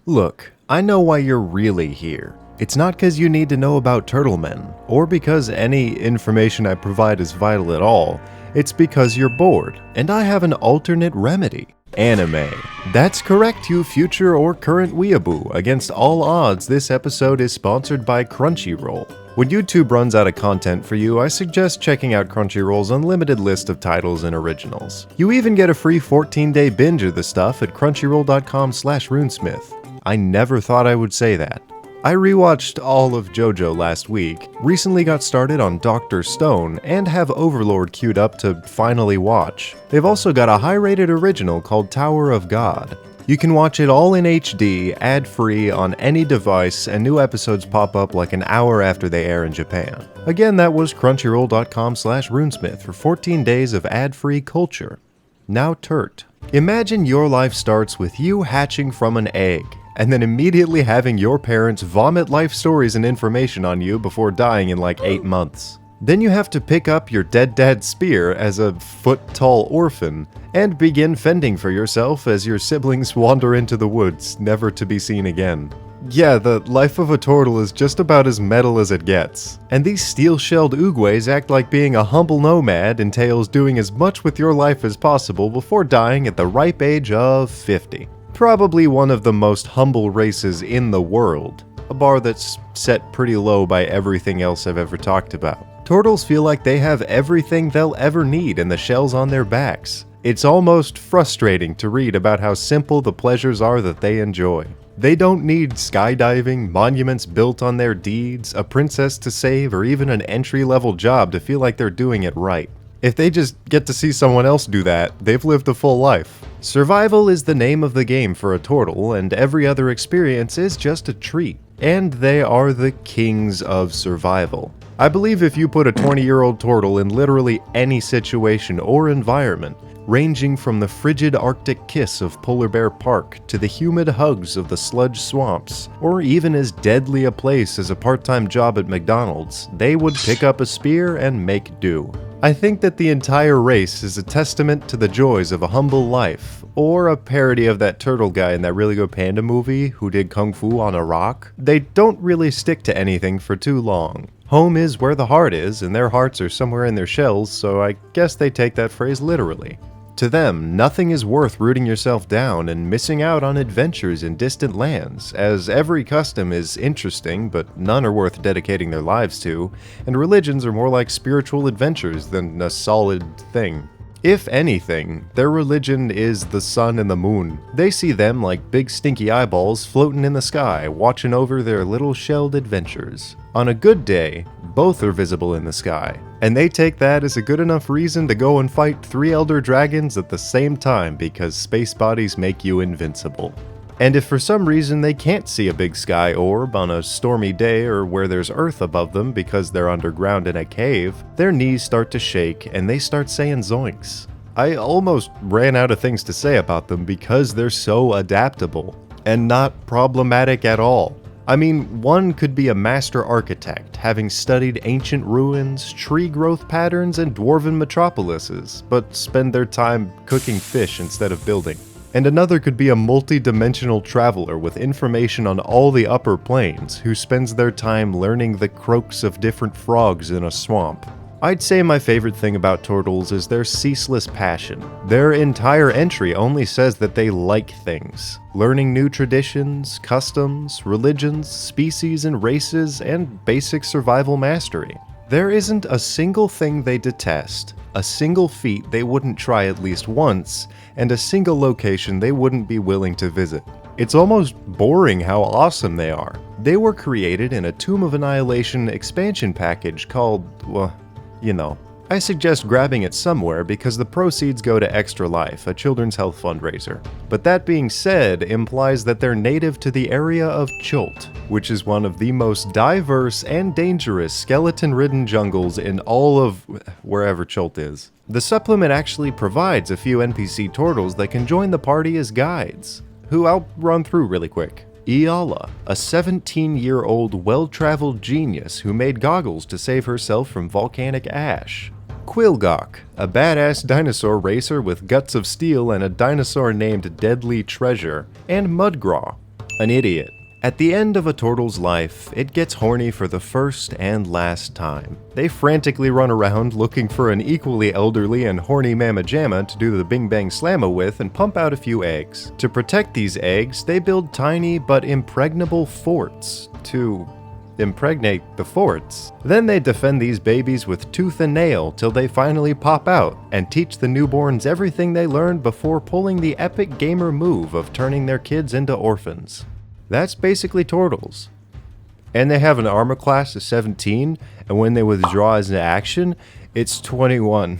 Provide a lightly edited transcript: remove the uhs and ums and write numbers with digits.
Look, I know why you're really here. It's not because you need to know about turtlemen, or because any information I provide is vital at all. It's because you're bored, and I have an alternate remedy. Anime. That's correct, you future or current weeaboo. Against all odds, this episode is sponsored by Crunchyroll. When YouTube runs out of content for you, I suggest checking out Crunchyroll's unlimited list of titles and originals. You even get a free 14-day binge of the stuff at crunchyroll.com/runesmith. I never thought I would say that. I rewatched all of JoJo last week, recently got started on Dr. Stone, and have Overlord queued up to finally watch. They've also got a high-rated original called Tower of God. You can watch it all in HD, ad-free, on any device, and new episodes pop up like an hour after they air in Japan. Again, that was crunchyroll.com/runesmith for 14 days of ad-free culture. Now Turt. Imagine your life starts with you hatching from an egg, and then immediately having your parents vomit life stories and information on you before dying in like 8 months. Then you have to pick up your dead dad's spear as a foot-tall orphan, and begin fending for yourself as your siblings wander into the woods, never to be seen again. Yeah, the life of a turtle is just about as metal as it gets. And these steel-shelled oogways act like being a humble nomad entails doing as much with your life as possible before dying at the ripe age of 50. Probably one of the most humble races in the world, a bar that's set pretty low by everything else I've ever talked about. Tortles feel like they have everything they'll ever need in the shells on their backs. It's almost frustrating to read about how simple the pleasures are that they enjoy. They don't need skydiving, monuments built on their deeds, a princess to save, or even an entry-level job to feel like they're doing it right. If they just get to see someone else do that, they've lived a full life. Survival is the name of the game for a turtle, and every other experience is just a treat. And they are the kings of survival. I believe if you put a 20-year-old turtle in literally any situation or environment, ranging from the frigid Arctic kiss of Polar Bear Park to the humid hugs of the sludge swamps, or even as deadly a place as a part-time job at McDonald's, they would pick up a spear and make do. I think that the entire race is a testament to the joys of a humble life, or a parody of that turtle guy in that Really Good Panda movie who did kung fu on a rock. They don't really stick to anything for too long. Home is where the heart is, and their hearts are somewhere in their shells, so I guess they take that phrase literally. To them, nothing is worth rooting yourself down and missing out on adventures in distant lands, as every custom is interesting, but none are worth dedicating their lives to, and religions are more like spiritual adventures than a solid thing. If anything, their religion is the sun and the moon. They see them like big stinky eyeballs floating in the sky, watching over their little shelled adventures. On a good day, both are visible in the sky, and they take that as a good enough reason to go and fight 3 elder dragons at the same time because space bodies make you invincible. And if for some reason they can't see a big sky orb on a stormy day or where there's earth above them because they're underground in a cave, their knees start to shake and they start saying zoinks. I almost ran out of things to say about them because they're so adaptable and not problematic at all. I mean, one could be a master architect, having studied ancient ruins, tree growth patterns, and dwarven metropolises, but spend their time cooking fish instead of building. And another could be a multi-dimensional traveler with information on all the upper planes, who spends their time learning the croaks of different frogs in a swamp. I'd say my favorite thing about turtles is their ceaseless passion. Their entire entry only says that they like things. Learning new traditions, customs, religions, species and races, and basic survival mastery. There isn't a single thing they detest, a single feat they wouldn't try at least once, and a single location they wouldn't be willing to visit. It's almost boring how awesome they are. They were created in a Tomb of Annihilation expansion package called, well, you know. I suggest grabbing it somewhere because the proceeds go to Extra Life, a children's health fundraiser. But that being said, implies that they're native to the area of Chult, which is one of the most diverse and dangerous skeleton-ridden jungles in all of wherever Chult is. The supplement actually provides a few NPC turtles that can join the party as guides, who I'll run through really quick. Iala, a 17-year-old well-traveled genius who made goggles to save herself from volcanic ash. Quilgok, a badass dinosaur racer with guts of steel and a dinosaur named Deadly Treasure. And Mudgraw, An idiot. At the end of a turtle's life, it gets horny for the first and last time. They frantically run around looking for an equally elderly and horny mamma jamma to do the bing bang slamma with and pump out a few eggs. To protect these eggs, they build tiny but impregnable forts to impregnate the forts. Then they defend these babies with tooth and nail till they finally pop out and teach the newborns everything they learned before pulling the epic gamer move of turning their kids into orphans. That's basically Tortles. And they have an armor class of 17, and when they withdraw as an action, it's 21.